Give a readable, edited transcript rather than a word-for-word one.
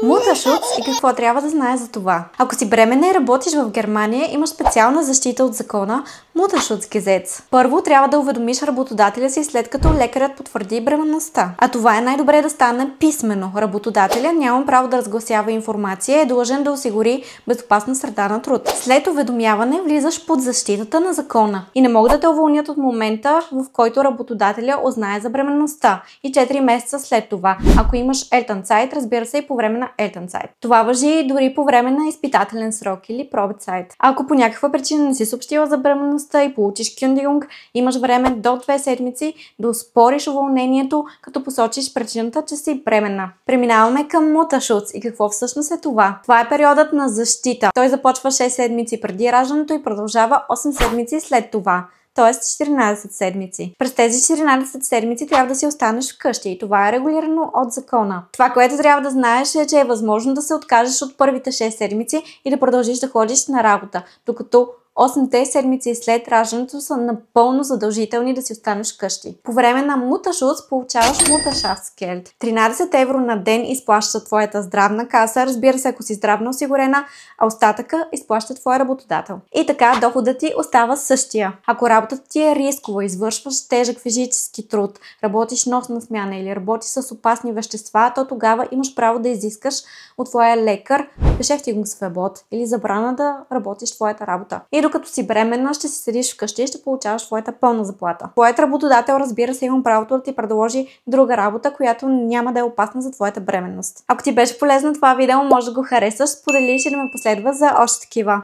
Mutterschutz и какво трябва да знаеш за това. Ако си бременна и работиш в Германия, имаш специална защита от закона Mutterschutzgesetz. Първо трябва да уведомиш работодателя си, след като лекарят потвърди бременността. А това е най-добре да стане писмено. Работодателя няма право да разгласява информация и е длъжен да осигури безопасна среда на труд. След уведомяване влизаш под защитата на закона и не могат да те уволнят от момента, в който работодателя узнае за бременността и 4 месеца след това, ако имаш Elternzeit, разбира се и по време на Elternzeit. Това важи дори по време на изпитателен срок или Probezeit. Ако по някаква причина не си съобщила за бременността и получиш Kündigung, имаш време до 2 седмици да оспориш уволнението, като посочиш причината, че си бременна. Преминаваме към Mutterschutz и какво всъщност е това? Това е периодът на защита. Той започва 6 седмици преди раждането и продължава 8 седмици след това. Т.е. 14 седмици. През тези 14 седмици трябва да си останеш вкъщи и това е регулирано от закона. Това, което трябва да знаеш е, че е възможно да се откажеш от първите 6 седмици и да продължиш да ходиш на работа, докато 8-те седмици след раждането са напълно задължителни да си останеш вкъщи. По време на Mutterschutz получаваш Mutterschaftsgeld. 13 евро на ден изплаща твоята здравна каса, разбира се, ако си здравно осигурена, а остатъка изплаща твоя работодател. И така доходът ти остава същия. Ако работата ти е рискова, извършваш тежък физически труд, работиш нощна смяна или работиш с опасни вещества, то тогава имаш право да изискаш от твоя лекар Beschäftigungsverbot или забрана да работиш твоята работа. И докато си бременна, ще си седиш вкъщи и ще получаваш твоята пълна заплата. Твоят работодател, разбира се, има правото да ти предложи друга работа, която няма да е опасна за твоята бременност. Ако ти беше полезно това видео, може да го харесаш, споделиш и да ме последва за още такива.